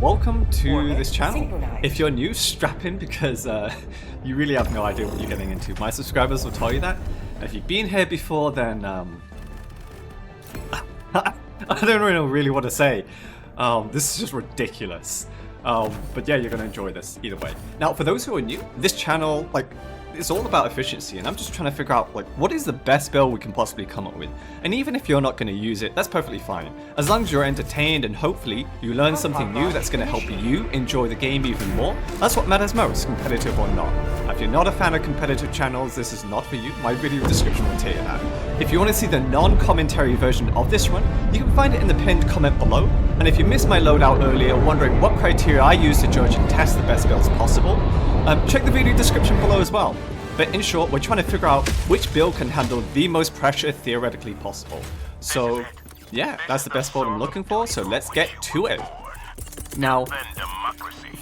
welcome to this channel. If you're new, strap in because you really have no idea what you're getting into. My subscribers will tell you that. If you've been here before, then I don't really know what to say. This is just ridiculous. But yeah, you're gonna enjoy this either way. Now, for those who are new, this channel, it's all about efficiency, and I'm just trying to figure out, what is the best build we can possibly come up with. And even if you're not going to use it, that's perfectly fine. As long as you're entertained and hopefully you learn something new that's going to help you enjoy the game even more, that's what matters most, competitive or not. If you're not a fan of competitive channels, this is not for you. My video description will tell you that. If you want to see the non-commentary version of this run, you can find it in the pinned comment below. And if you missed my loadout earlier, wondering what criteria I use to judge and test the best builds possible, check the video description below as well. But in short, we're trying to figure out which build can handle the most pressure theoretically possible. So yeah, that's the best build I'm looking for, so let's get to it. Now,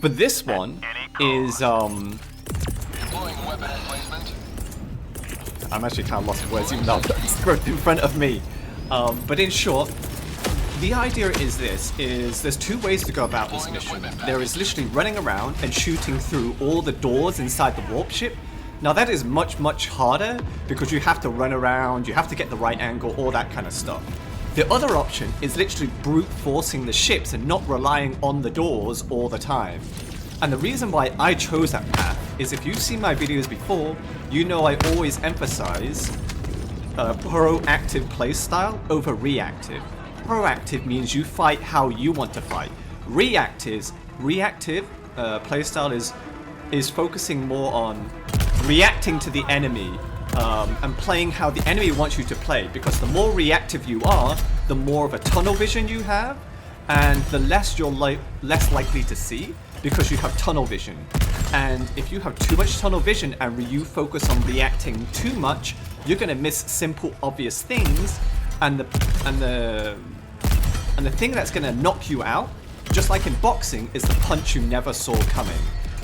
for this one is I'm actually kind of lost for words even though it's in front of me. But in short, the idea is there's two ways to go about this mission. There is literally running around and shooting through all the doors inside the warp ship. Now that is much harder because you have to run around, you have to get the right angle, all that kind of stuff. The other option is literally brute forcing the ships and not relying on the doors all the time. And the reason why I chose that path is if you've seen my videos before, you know I always emphasize proactive playstyle over reactive. Proactive means you fight how you want to fight. Reactive playstyle is focusing more on reacting to the enemy and playing how the enemy wants you to play, because the more reactive you are, the more of a tunnel vision you have, and the less you're less likely to see because you have tunnel vision. And if you have too much tunnel vision and you focus on reacting too much, you're going to miss simple obvious things, and the thing that's going to knock you out, just like in boxing, is the punch you never saw coming.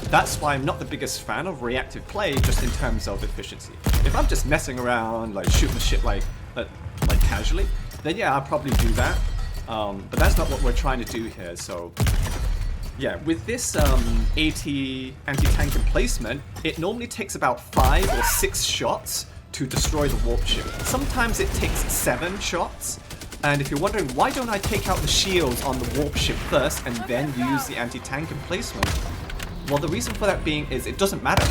That's why I'm not the biggest fan of reactive play, just in terms of efficiency. If I'm just messing around, shooting shit like casually, then yeah, I'll probably do that. But that's not what we're trying to do here. So yeah, with this Anti-Tank Emplacement, it normally takes about 5 or 6 shots to destroy the warp ship. Sometimes it takes 7 shots. And if you're wondering why don't I take out the shields on the warp ship first and then use the Anti-Tank Emplacement, well, the reason for that being is it doesn't matter.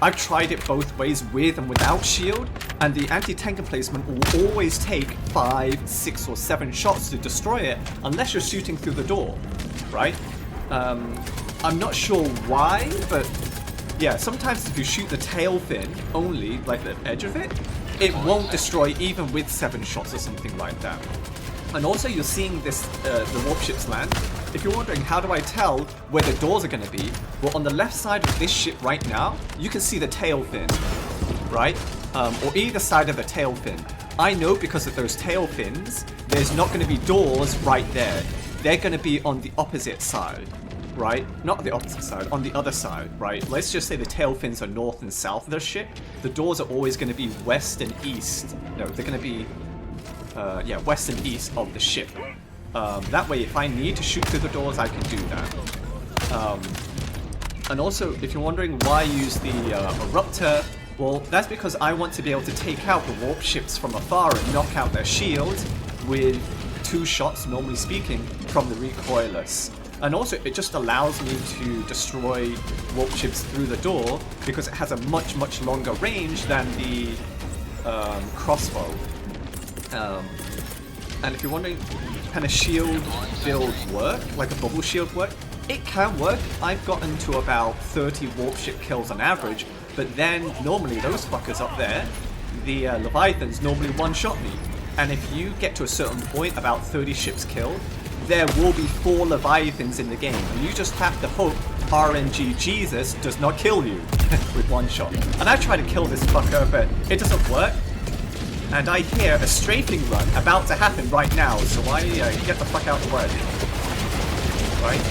I've tried it both ways, with and without shield, and the Anti-Tank Emplacement will always take 5, 6 or 7 shots to destroy it unless you're shooting through the door, right? I'm not sure why, but yeah, sometimes if you shoot the tail fin only, the edge of it, it won't destroy even with 7 shots or something like that. And also you're seeing this, the warp ships land. If you're wondering how do I tell where the doors are going to be, well, on the left side of this ship right now, you can see the tail fin, right? Or either side of the tail fin. I know because of those tail fins, there's not going to be doors right there. They're going to be on the opposite side, right? Not the opposite side, on the other side, right? Let's just say the tail fins are north and south of the ship. The doors are always going to be west and east. No, they're going to be yeah, west and east of the ship. That way, if I need to shoot through the doors, I can do that. And also, if you're wondering why I use the Eruptor, well, that's because I want to be able to take out the warp ships from afar and knock out their shields with 2 shots, normally speaking, from the Recoilless. And also, it just allows me to destroy warp ships through the door because it has a much longer range than the crossbow. And if you're wondering, can a shield build work, like a bubble shield work? It can work. I've gotten to about 30 warp ship kills on average, but then normally those fuckers up there, the Leviathans, normally one-shot me. And if you get to a certain point, about 30 ships killed, there will be 4 Leviathans in the game. And you just have to hope RNG Jesus does not kill you with one shot. And I've tried to kill this fucker, but it doesn't work. And I hear a strafing run about to happen right now, so I get the fuck out of the way. Right?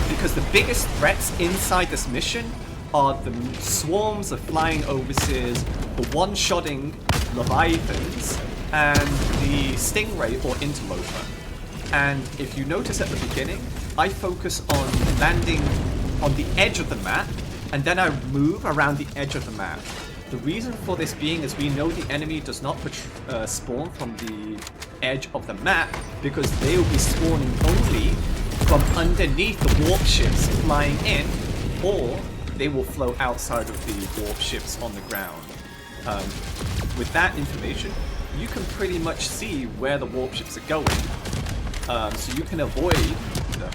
Because the biggest threats inside this mission are the swarms of flying overseers, the one-shotting Leviathans, and the Stingray or Interloper. And if you notice at the beginning, I focus on landing on the edge of the map, and then I move around the edge of the map. The reason for this being is we know the enemy does not spawn from the edge of the map, because they will be spawning only from underneath the warp ships flying in, or they will float outside of the warp ships on the ground. With that information, you can pretty much see where the warp ships are going, so you can avoid them.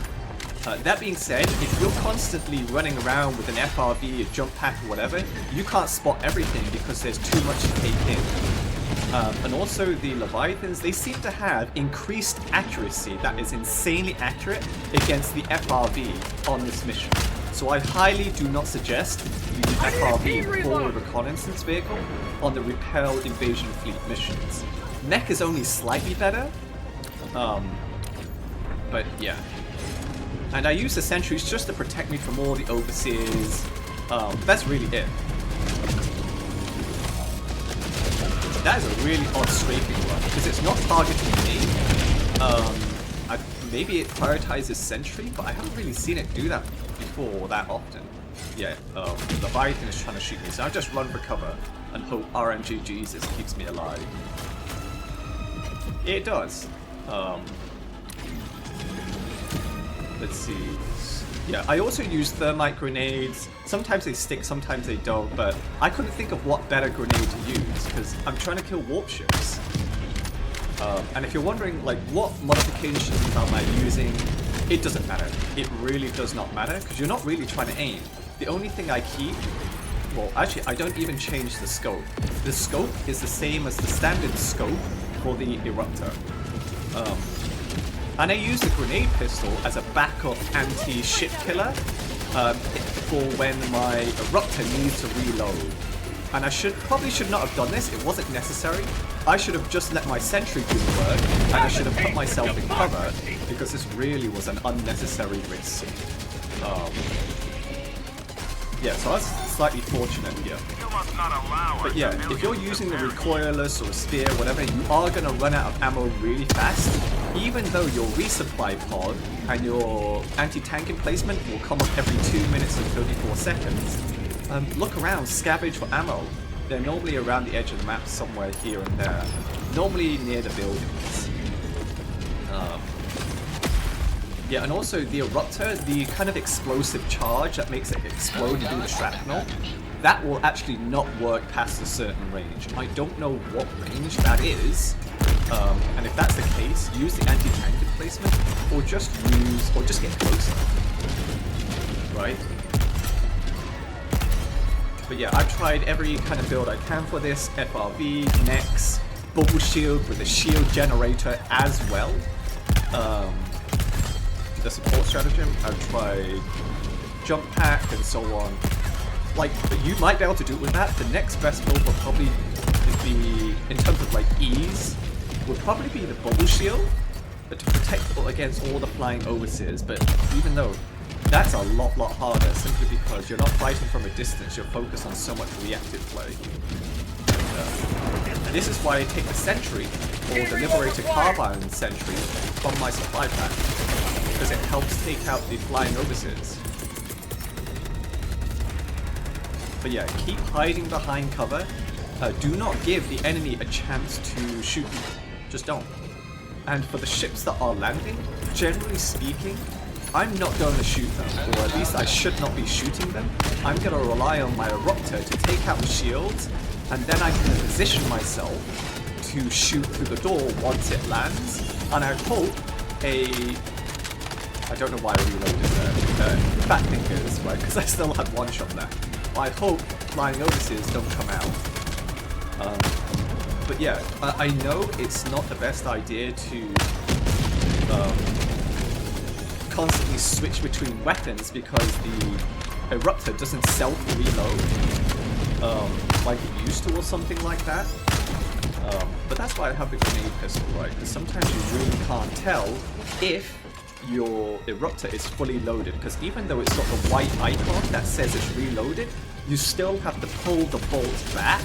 That being said, if you're constantly running around with an FRV, a jump pack or whatever, you can't spot everything because there's too much to take in. And also the Leviathans, they seem to have increased accuracy that is insanely accurate against the FRV on this mission. So I highly do not suggest using FRV for reconnaissance vehicle on the Repel Invasion Fleet missions. Mech is only slightly better, but yeah. And I use the sentries just to protect me from all the overseers. That's really it. That is a really odd strafing run, because it's not targeting me. Maybe it prioritizes sentry, but I haven't really seen it do that before that often. Yeah, the Leviathan is trying to shoot me, so I just run for cover and hope RNG Jesus keeps me alive. It does. Let's see. Yeah, I also use thermite grenades. Sometimes they stick, sometimes they don't, but I couldn't think of what better grenade to use, because I'm trying to kill warp ships. And if you're wondering, like, what modifications am I using, it doesn't matter. It really does not matter, because you're not really trying to aim. The only thing I keep, well, actually, I don't even change the scope. The scope is the same as the standard scope for the Eruptor. And I use the grenade pistol as a backup anti-ship killer for when my Eruptor needs to reload. And I probably should not have done this, it wasn't necessary. I should have just let my sentry do the work, and I should have put myself in cover, because this really was an unnecessary risk. Yeah, so I was slightly fortunate here. But yeah, if you're using the Recoilless or a spear, whatever, you are going to run out of ammo really fast, even though your resupply pod and your anti-tank emplacement will come up every 2 minutes and 34 seconds. Look around, scavenge for ammo. They're normally around the edge of the map somewhere here and there, normally near the buildings. Yeah, and also the Eruptor, the kind of explosive charge that makes it explode and do the shrapnel, that will actually not work past a certain range. I don't know what range that is, and if that's the case, use the anti-tank emplacement, or just get closer, right? But yeah, I've tried every kind of build I can for this, FRV, Nex, Bubble Shield with a shield generator as well. The support stratagem, I've tried jump pack and so on. Like, you might be able to do it with that. The next best build will probably be, in terms of like ease, would probably be the bubble shield, but to protect against all the flying overseers. But even though that's a lot harder, simply because you're not fighting from a distance, you're focused on so much reactive play. And this is why I take the sentry, or the Liberator Carbine sentry, from my supply pack, because it helps take out the flying overseers. But yeah, keep hiding behind cover. Do not give the enemy a chance to shoot you. Just don't. And for the ships that are landing, generally speaking, I'm not going to shoot them, or at least I should not be shooting them. I'm going to rely on my Eruptor to take out the shields, and then I can position myself to shoot through the door once it lands. And I hope I don't know why I reloaded there. Fat fingers, right? Because I still had one shot left. I hope flying overseers don't come out. But yeah, I know it's not the best idea to constantly switch between weapons, because the Eruptor doesn't self-reload like it used to or something like that. But that's why I have the grenade pistol, right? Because sometimes you really can't tell if your Eruptor is fully loaded, because even though it's got the white icon that says it's reloaded, you still have to pull the bolt back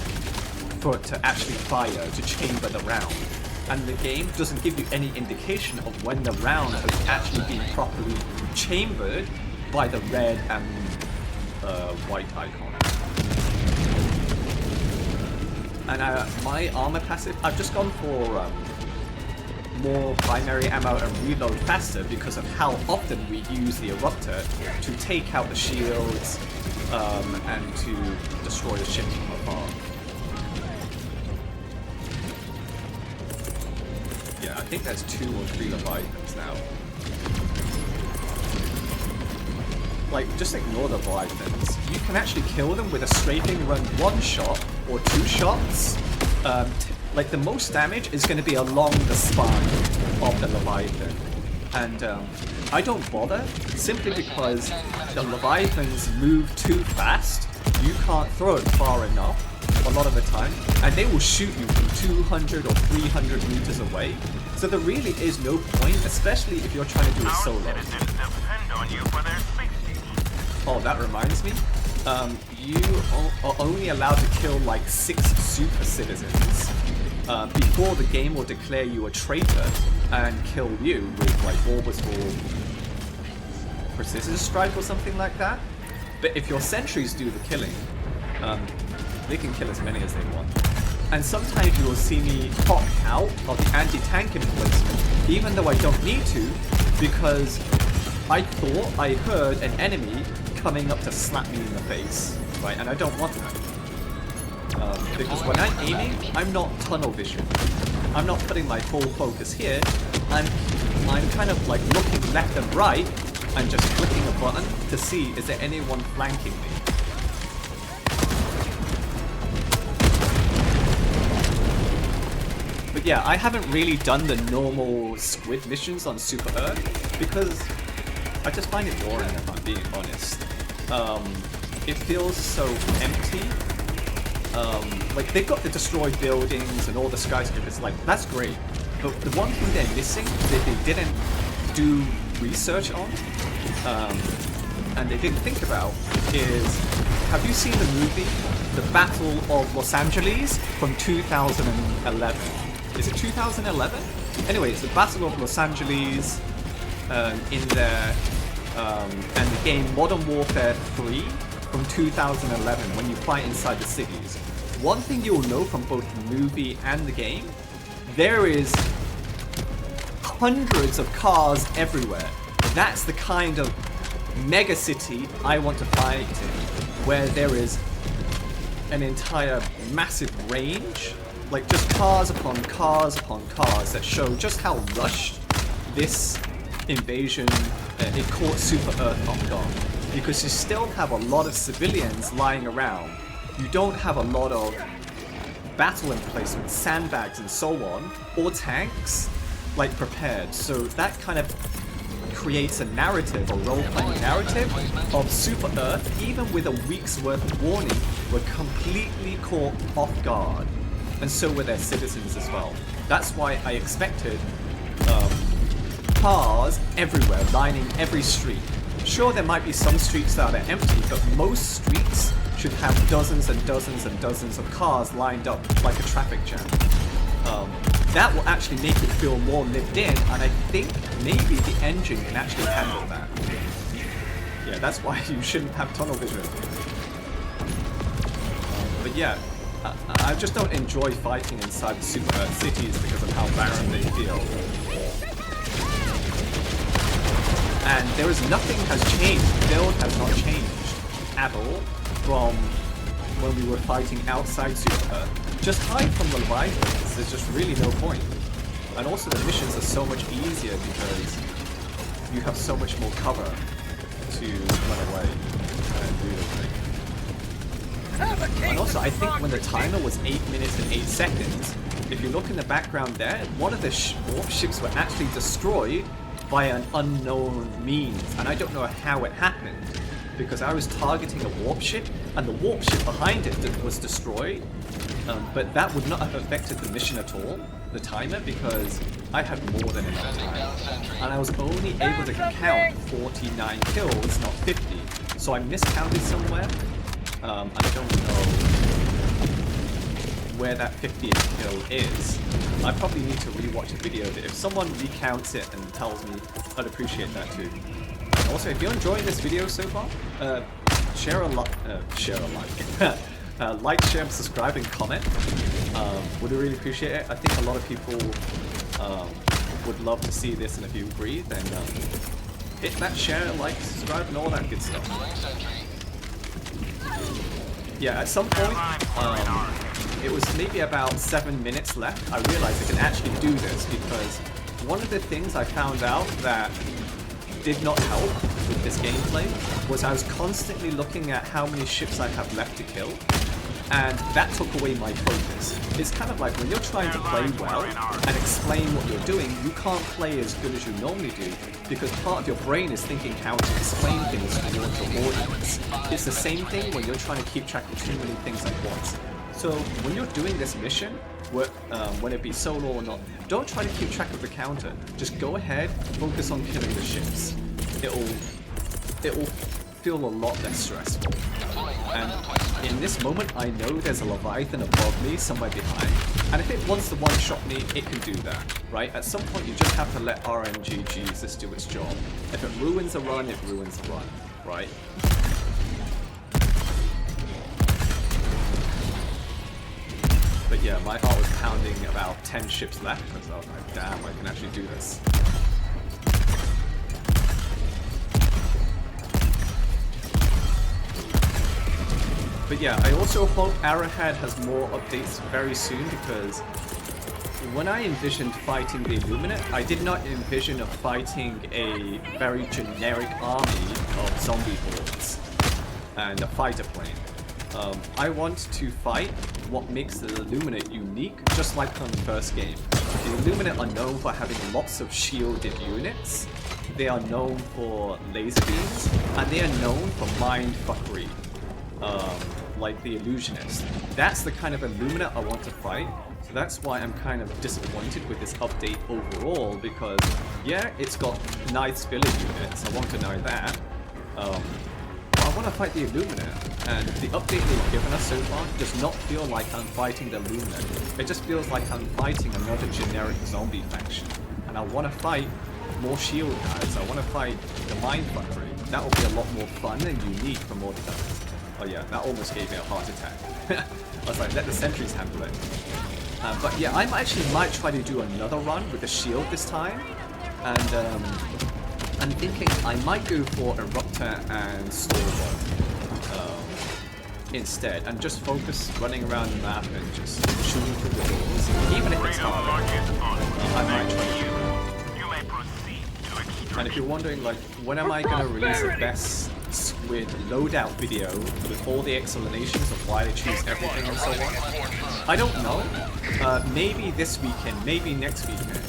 for it to actually fire, to chamber the round. and the game doesn't give you any indication of when the round has actually been properly chambered by the red and white icon. And my armor passive, I've just gone for more primary ammo and reload faster because of how often we use the eruptor to take out the shields and to destroy the ship from afar. Yeah, I think there's 2 or 3 Leviathans now. Like, just ignore the Leviathans. You can actually kill them with a strafing run 1 shot or 2 shots. Like, the most damage is going to be along the spine of the Leviathan. And I don't bother, simply because the Leviathans move too fast. You can't throw it far enough a lot of the time, and they will shoot you from 200 or 300 meters away. So there really is no point, especially if you're trying to do a solo. Oh, that reminds me. You are only allowed to kill like 6 super citizens before the game will declare you a traitor and kill you with like orbital precision strike or something like that. But if your sentries do the killing, they can kill as many as they want. And sometimes you will see me pop out of the Anti-Tank Emplacement, even though I don't need to, because I thought I heard an enemy coming up to slap me in the face, right? And I don't want that. Because when I'm aiming, I'm not tunnel vision. I'm not putting my full focus here. I'm kind of like looking left and right and just clicking a button to see is there anyone flanking me. But yeah, I haven't really done the normal squid missions on Super Earth because I just find it boring if I'm being honest. It feels so empty. Like, they've got the destroyed buildings and all the skyscrapers, like, that's great. But the one thing they're missing that they didn't do research on, and they didn't think about, is, have you seen the movie, The Battle of Los Angeles from 2011? Is it 2011? Anyway, it's the Battle of Los Angeles in there, and the game Modern Warfare 3 from 2011 when you fight inside the cities. One thing you'll know from both the movie and the game, there is hundreds of cars everywhere. That's the kind of mega city I want to fight in, where there is an entire massive range, like just cars upon cars upon cars that show just how rushed this invasion, it caught Super Earth off guard. Because you still have a lot of civilians lying around. You don't have a lot of battle emplacements, sandbags and so on, or tanks, like prepared. So that kind of creates a narrative, a role-playing narrative of Super Earth, even with a week's worth of warning, were completely caught off guard. And so were their citizens as well. That's why I expected cars everywhere, lining every street. Sure, there might be some streets that are empty, but most streets should have dozens and dozens and dozens of cars lined up like a traffic jam. That will actually make it feel more lived in, and I think maybe the engine can actually handle that. Yeah, that's why you shouldn't have tunnel vision. But yeah, I just don't enjoy fighting inside the Super Earth cities because of how barren they feel. And there is nothing has changed. The build has not changed at all from when we were fighting outside Super Earth. Just hide from the Leviathans. There's just really no point. And also the missions are so much easier because you have so much more cover to run away and do the thing. And also, I think when the timer was 8 minutes and 8 seconds, if you look in the background there, one of the warp ships were actually destroyed by an unknown means, and I don't know how it happened, because I was targeting a warp ship, and the warp ship behind it was destroyed, but that would not have affected the mission at all, the timer, because I had more than enough time, and I was only able to count 49 kills, not 50, so I miscounted somewhere. I don't know where that 50th kill is. I probably need to rewatch the video, but if someone recounts it and tells me, I'd appreciate that too. Also, if you're enjoying this video so far, share a like, like, share, subscribe, and comment. Would really appreciate it. I think a lot of people would love to see this, and if you agree, then hit that share, like, subscribe, and all that good stuff. Yeah, at some point, it was maybe about 7 minutes left. I realized I can actually do this because one of the things I found out that did not help with this gameplay was I was constantly looking at how many ships I have left to kill, and that took away my focus. It's kind of like when you're trying to play well and explain what you're doing, you can't play as good as you normally do because part of your brain is thinking how to explain things towards your audience. It's the same thing when you're trying to keep track of too many things at once. So when you're doing this mission, whether it be solo or not, don't try to keep track of the counter. Just go ahead, focus on killing the ships. It'll feel a lot less stressful. And in this moment, I know there's a Leviathan above me, somewhere behind. And if it wants to one-shot me, it can do that, right? At some point, you just have to let RNG Jesus do its job. If it ruins a run, it ruins a run, right? But yeah, my heart was pounding about 10 ships left, because I was like, damn, I can actually do this. But yeah, I also hope Arrowhead has more updates very soon, because when I envisioned fighting the Illuminate, I did not envision of fighting a very generic army of zombie hordes and a fighter plane. I want to fight what makes the Illuminate unique, just like from the first game. The Illuminate are known for having lots of shielded units, they are known for laser beams, and they are known for mind fuckery, like the Illusionist. That's the kind of Illuminate I want to fight, so that's why I'm kind of disappointed with this update overall, because yeah, it's got nice village units, I won't deny that. I want to fight the Illuminate, and the update they've given us so far does not feel like I'm fighting the Illuminate. It just feels like I'm fighting another generic zombie faction. And I want to fight more shield guys, I want to fight the mindfuckery. That will be a lot more fun and unique for more guys. Oh yeah, that almost gave me a heart attack. I was like, let the sentries handle it. But yeah, I might try to do another run with the shield this time. And I'm thinking I might go for Eruptor and Stormbird instead, and just focus running around the map and just shooting through the doors. Even if it's hard, I might try to do it. And if you're wondering, like, when am I going to release the best Squid loadout video with all the explanations of why they choose everything and so on, I don't know. Maybe this weekend, maybe next weekend.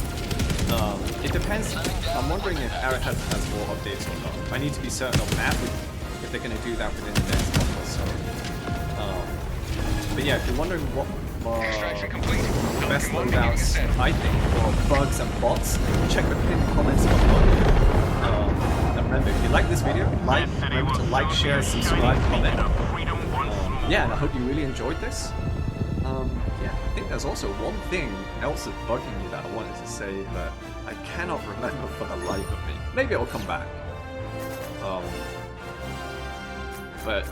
It depends. I'm wondering if Arrowhead has more updates or not. I need to be certain of that, if they're going to do that within the next month or so. But yeah, if you're wondering what the best loadouts I think for bugs and bots, check the pinned comments below. And remember, if you like this video, remember to like, share, subscribe, comment. Yeah, and I hope you really enjoyed this. Yeah, I think there's also one thing else that's bugging me that I wanted to say, but I cannot remember for the life of me. Maybe it'll come back. But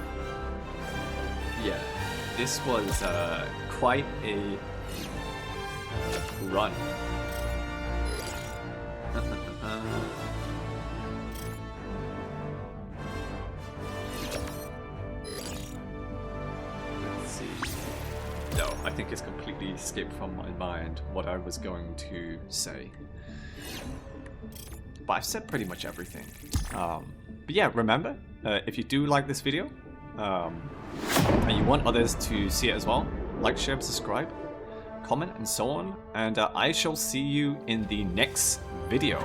yeah, this was quite a run. No, I think it's completely escaped from my mind what I was going to say. But I've said pretty much everything. But yeah, remember, if you do like this video, and you want others to see it as well, like, share, subscribe, comment, and so on. And I shall see you in the next video.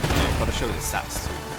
Yeah, gotta show the stats too.